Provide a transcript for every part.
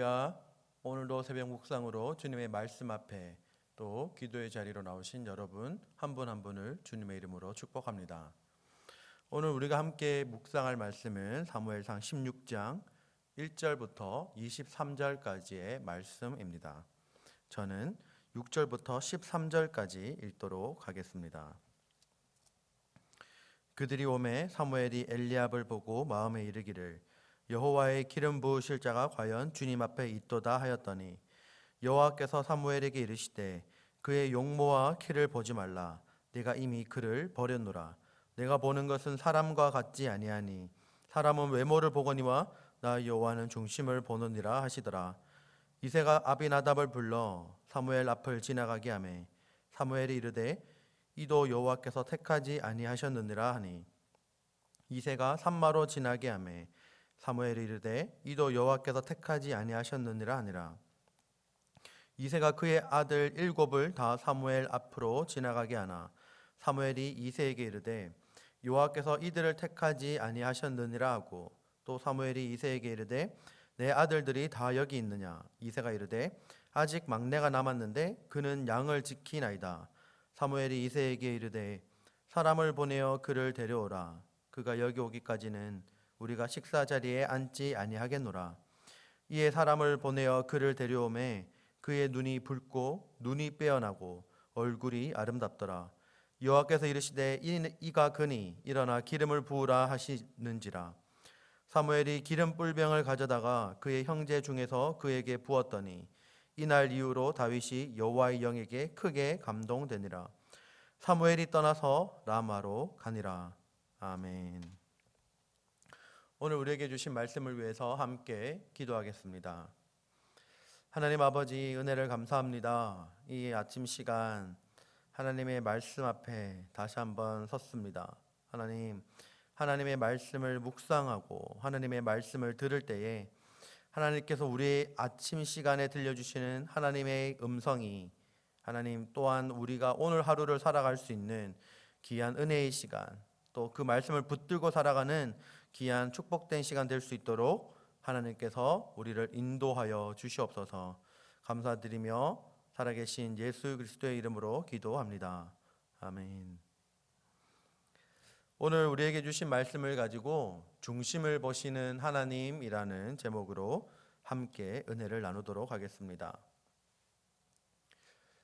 할렐루야. 오늘도 새벽 묵상으로 주님의 말씀 앞에 또 기도의 자리로 나오신 여러분 한 분 한 분을 주님의 이름으로 축복합니다. 오늘 우리가 함께 묵상할 말씀은 사무엘상 16장 1절부터 23절까지의 말씀입니다. 저는 6절부터 13절까지 읽도록 하겠습니다. 그들이 오매 사무엘이 엘리압을 보고 마음에 이르기를 여호와의 기름 부으실 자가 과연 주님 앞에 있도다 하였더니 여호와께서 사무엘에게 이르시되 그의 용모와 키를 보지 말라. 내가 이미 그를 버렸노라. 내가 보는 것은 사람과 같지 아니하니 사람은 외모를 보거니와 나 여호와는 중심을 보느니라 하시더라. 이새가 아비나답을 불러 사무엘 앞을 지나가게 하매 사무엘이 이르되 이도 여호와께서 택하지 아니하셨느니라 하니 이새가 산마로 지나게 하매 사무엘이 이르되 이도 여호와께서 택하지 아니하셨느니라 하니라. 이새가 그의 아들 7을 다 사무엘 앞으로 지나가게 하나 사무엘이 이새에게 이르되 여호와께서 이들을 택하지 아니하셨느니라 하고 또 사무엘이 이새에게 이르되 내 아들들이 다 여기 있느냐. 이새가 이르되 아직 막내가 남았는데 그는 양을 지키나이다. 사무엘이 이새에게 이르되 사람을 보내어 그를 데려오라. 그가 여기 오기까지는 우리가 식사 자리에 앉지 아니하겠노라. 이에 사람을 보내어 그를 데려오매 그의 눈이 붉고 눈이 빼어나고 얼굴이 아름답더라. 여호와께서 이르시되 이가 그니 일어나 기름을 부으라 하시는지라. 사무엘이 기름 뿔병을 가져다가 그의 형제 중에서 그에게 부었더니 이날 이후로 다윗이 여호와의 영에게 크게 감동되니라. 사무엘이 떠나서 라마로 가니라. 아멘. 오늘 우리에게 주신 말씀을 위해서 함께 기도하겠습니다. 하나님 아버지, 은혜를 감사합니다. 이 아침 시간 하나님의 말씀 앞에 다시 한번 섰습니다. 하나님의 말씀을 묵상하고 하나님의 말씀을 들을 때에 하나님께서 우리의 아침 시간에 들려주시는 하나님의 음성이 하나님 또한 우리가 오늘 하루를 살아갈 수 있는 귀한 은혜의 시간, 또 그 말씀을 붙들고 살아가는 귀한 축복된 시간 될 수 있도록 하나님께서 우리를 인도하여 주시옵소서. 감사드리며 살아계신 예수 그리스도의 이름으로 기도합니다. 아멘. 오늘 우리에게 주신 말씀을 가지고 중심을 보시는 하나님이라는 제목으로 함께 은혜를 나누도록 하겠습니다.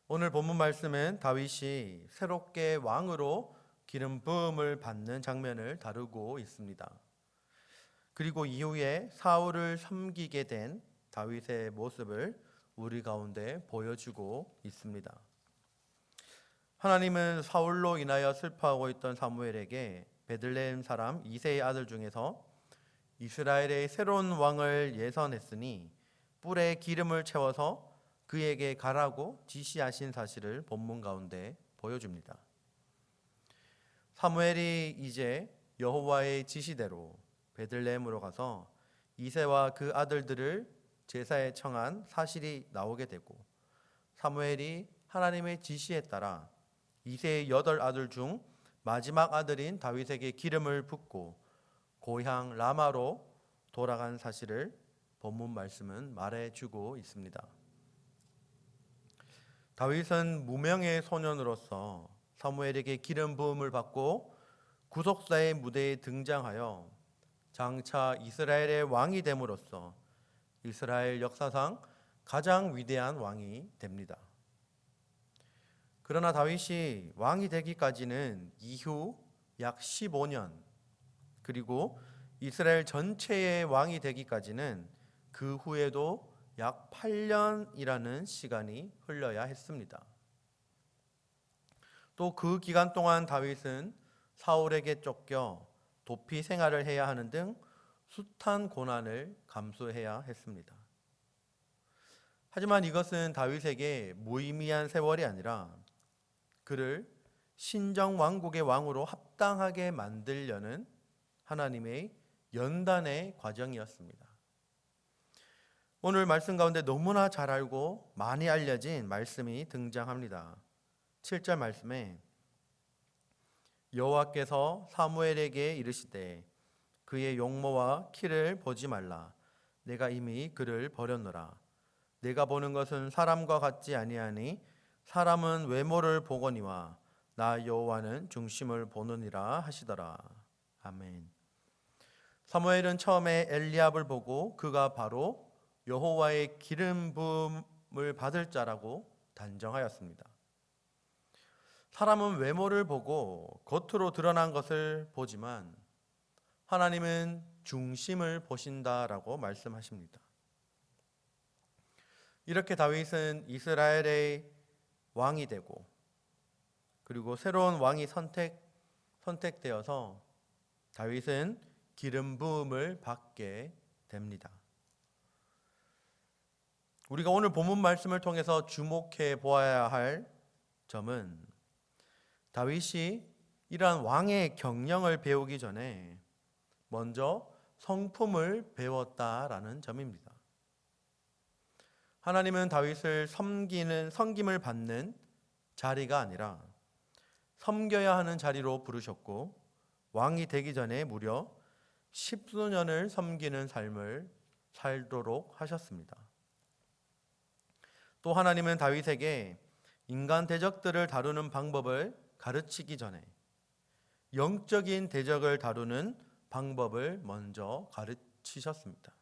오늘 본문 말씀은 다윗이 새롭게 왕으로 기름 부음을 받는 장면을 다루고 있습니다. 그리고 이후에 사울을 섬기게 된 다윗의 모습을 우리 가운데 보여주고 있습니다. 하나님은 사울로 인하여 슬퍼하고 있던 사무엘에게 베들레헴 사람 이새의 아들 중에서 이스라엘의 새로운 왕을 예선했으니 뿔에 기름을 채워서 그에게 가라고 지시하신 사실을 본문 가운데 보여줍니다. 사무엘이 이제 여호와의 지시대로 베들레헴으로 가서 이새와 그 아들들을 제사에 청한 사실이 나오게 되고 사무엘이 하나님의 지시에 따라 이새의 8아들 중 마지막 아들인 다윗에게 기름을 붓고 고향 라마로 돌아간 사실을 본문 말씀은 말해주고 있습니다. 다윗은 무명의 소년으로서 사무엘에게 기름 부음을 받고 구속사의 무대에 등장하여 장차 이스라엘의 왕이 됨으로써 이스라엘 역사상 가장 위대한 왕이 됩니다. 그러나 다윗이 왕이 되기까지는 이후 약 15년, 그리고 이스라엘 전체의 왕이 되기까지는 그 후에도 약 8년이라는 시간이 흘러야 했습니다. 또 그 기간 동안 다윗은 사울에게 쫓겨 도피 생활을 해야 하는 등 숱한 고난을 감수해야 했습니다. 하지만 이것은 다윗에게 무의미한 세월이 아니라 그를 신정왕국의 왕으로 합당하게 만들려는 하나님의 연단의 과정이었습니다. 오늘 말씀 가운데 너무나 잘 알고 많이 알려진 말씀이 등장합니다. 7절 말씀에 여호와께서 사무엘에게 이르시되 그의 용모와 키를 보지 말라. 내가 이미 그를 버렸노라. 내가 보는 것은 사람과 같지 아니하니 사람은 외모를 보거니와 나 여호와는 중심을 보느니라 하시더라. 아멘. 사무엘은 처음에 엘리압을 보고 그가 바로 여호와의 기름 부음을 받을 자라고 단정하였습니다. 사람은 외모를 보고 겉으로 드러난 것을 보지만 하나님은 중심을 보신다라고 말씀하십니다. 이렇게 다윗은 이스라엘의 왕이 되고 그리고 새로운 왕이 선택되어서 다윗은 기름 부음을 받게 됩니다. 우리가 오늘 본문 말씀을 통해서 주목해 보아야 할 점은 다윗이 이러한 왕의 경영을 배우기 전에 먼저 성품을 배웠다라는 점입니다. 하나님은 다윗을 섬김을 받는 자리가 아니라 섬겨야 하는 자리로 부르셨고 왕이 되기 전에 무려 10수년을 섬기는 삶을 살도록 하셨습니다. 또 하나님은 다윗에게 인간 대적들을 다루는 방법을 가르치기 전에 영적인 대적을 다루는 방법을 먼저 가르치셨습니다.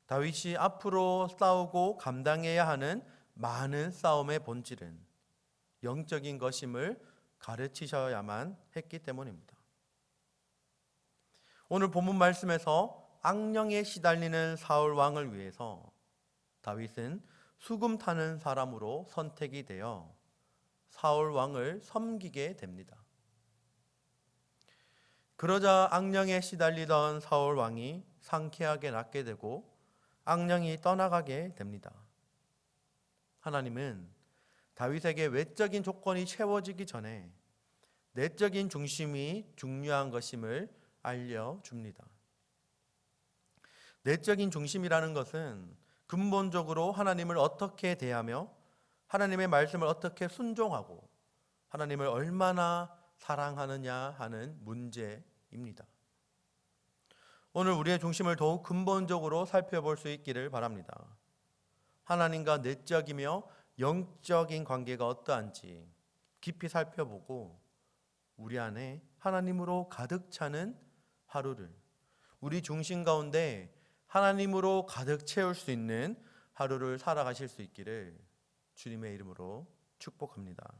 다윗이 앞으로 싸우고 감당해야 하는 많은 싸움의 본질은 영적인 것임을 가르치셔야만 했기 때문입니다. 오늘 본문 말씀에서 악령에 시달리는 사울 왕을 위해서 다윗은 수금 타는 사람으로 선택이 되어 사울 왕을 섬기게 됩니다. 그러자 악령에 시달리던 사울 왕이 상쾌하게 낫게 되고 악령이 떠나가게 됩니다. 하나님은 다윗에게 외적인 조건이 채워지기 전에 내적인 중심이 중요한 것임을 알려줍니다. 내적인 중심이라는 것은 근본적으로 하나님을 어떻게 대하며 하나님의 말씀을 어떻게 순종하고 하나님을 얼마나 사랑하느냐 하는 문제입니다. 오늘 우리의 중심을 더욱 근본적으로 살펴볼 수 있기를 바랍니다. 하나님과 내적이며 영적인 관계가 어떠한지 깊이 살펴보고 우리 안에 하나님으로 가득 차는 하루를, 우리 중심 가운데 하나님으로 가득 채울 수 있는 하루를 살아가실 수 있기를 주님의 이름으로 축복합니다.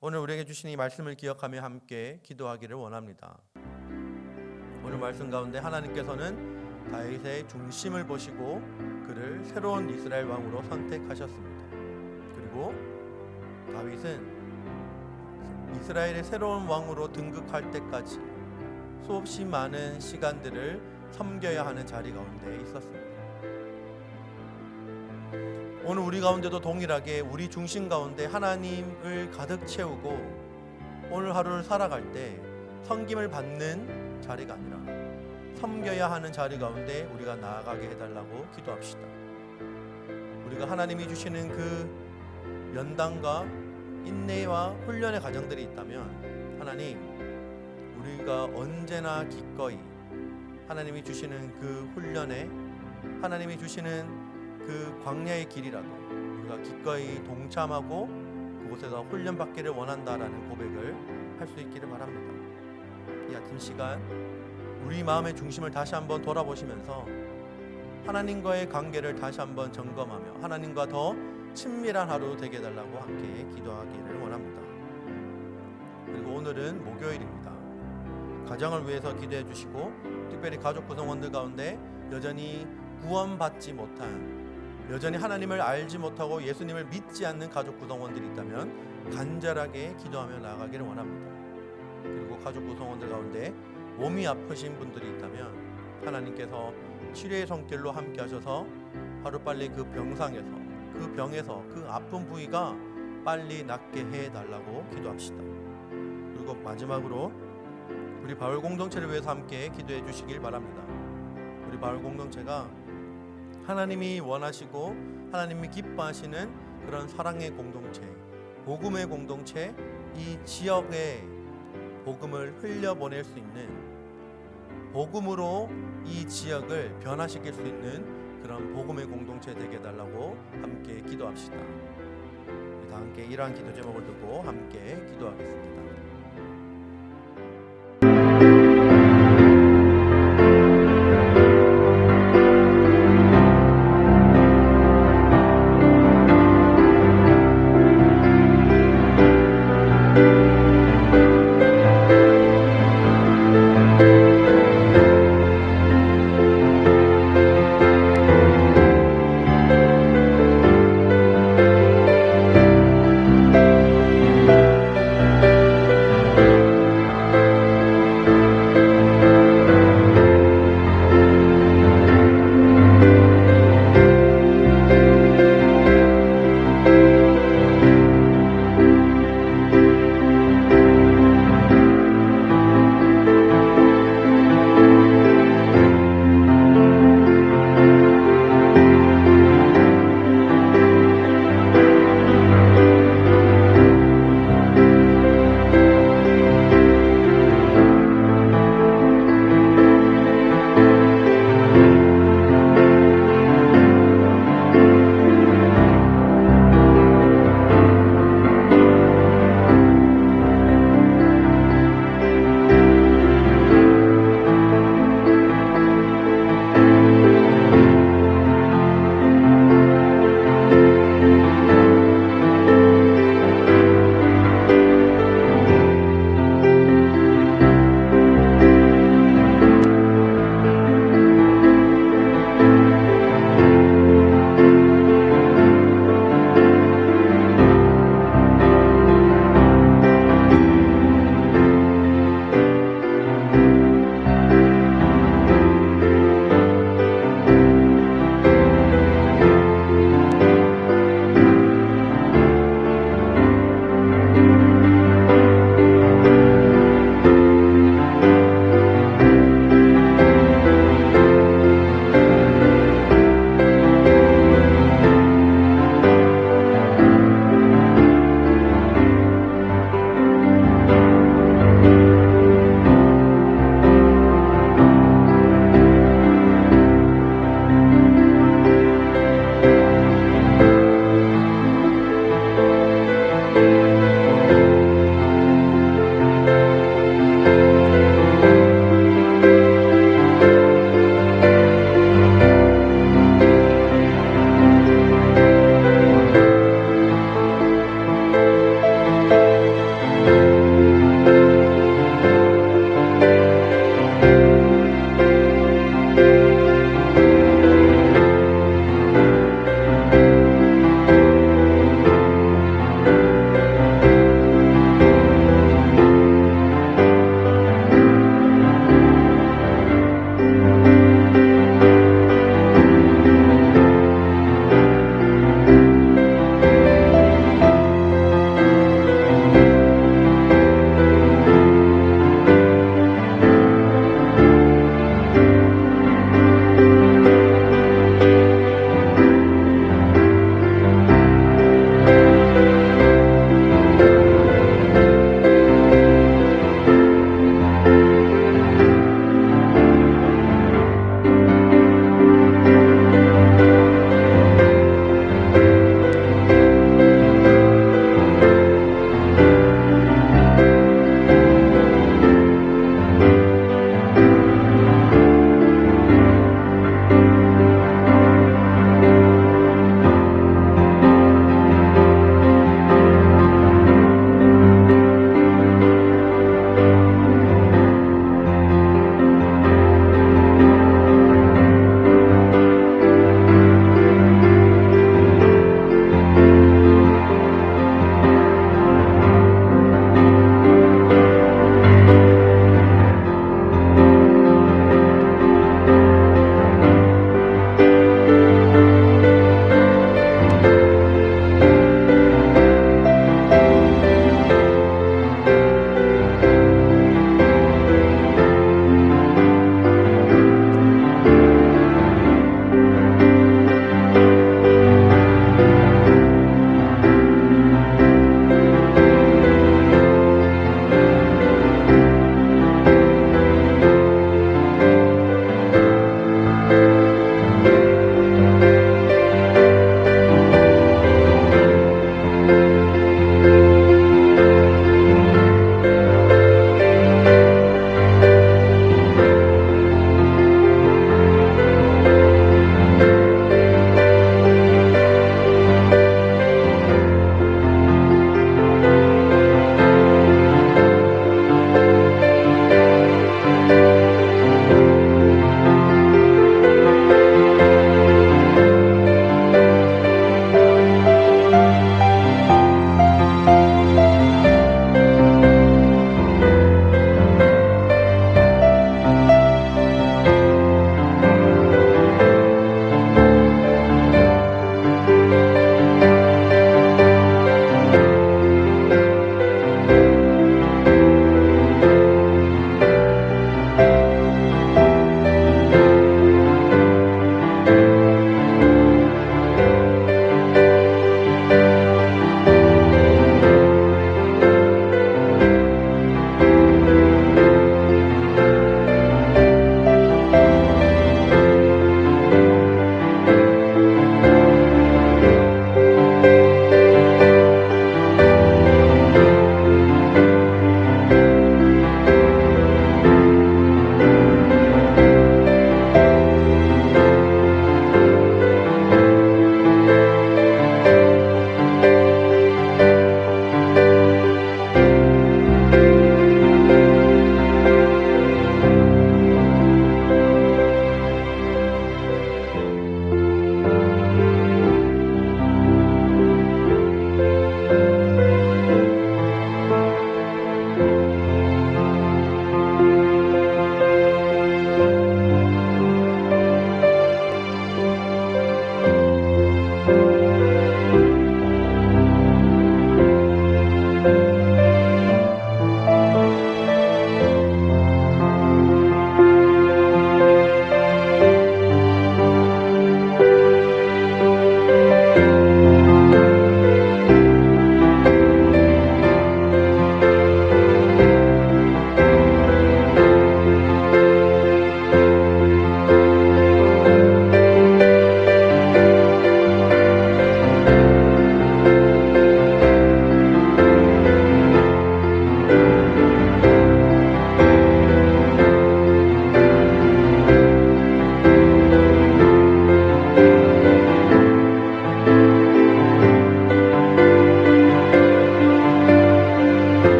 오늘 우리에게 주신 이 말씀을 기억하며 함께 기도하기를 원합니다. 오늘 말씀 가운데 하나님께서는 다윗의 중심을 보시고 그를 새로운 이스라엘 왕으로 선택하셨습니다. 그리고 다윗은 이스라엘의 새로운 왕으로 등극할 때까지 수없이 많은 시간들을 섬겨야 하는 자리 가운데 있었습니다. 오늘 우리 가운데도 동일하게 우리 중심 가운데 하나님을 가득 채우고 오늘 하루를 살아갈 때 섬김을 받는 자리가 아니라 섬겨야 하는 자리 가운데 우리가 나아가게 해달라고 기도합시다. 우리가 하나님이 주시는 그 연단과 인내와 훈련의 과정들이 있다면 하나님, 우리가 언제나 기꺼이 하나님이 주시는 그 훈련에, 하나님이 주시는 그 광야의 길이라도 우리가 기꺼이 동참하고 그곳에서 훈련받기를 원한다라는 고백을 할 수 있기를 바랍니다. 이 아침 시간 우리 마음의 중심을 다시 한번 돌아보시면서 하나님과의 관계를 다시 한번 점검하며 하나님과 더 친밀한 하루 되게 해달라고 함께 기도하기를 원합니다. 그리고 오늘은 목요일입니다. 가정을 위해서 기도해 주시고 특별히 가족 구성원들 가운데 여전히 구원받지 못한, 여전히 하나님을 알지 못하고 예수님을 믿지 않는 가족 구성원들이 있다면 간절하게 기도하며 나아가기를 원합니다. 그리고 가족 구성원들 가운데 몸이 아프신 분들이 있다면 하나님께서 치료의 손길로 함께 하셔서 하루빨리 그 병상에서, 그 병에서 그 아픈 부위가 빨리 낫게 해달라고 기도합시다. 그리고 마지막으로 우리 바울 공동체를 위해서 함께 기도해 주시길 바랍니다. 우리 바울 공동체가 하나님이 원하시고 하나님이 기뻐하시는 그런 사랑의 공동체, 복음의 공동체, 이 지역에 복음을 흘려보낼 수 있는 복음으로 이 지역을 변화시킬 수 있는 그런 복음의 공동체 되게 해달라고 함께 기도합시다. 우리 다 함께 이러한 기도 제목을 두고 함께 기도하겠습니다.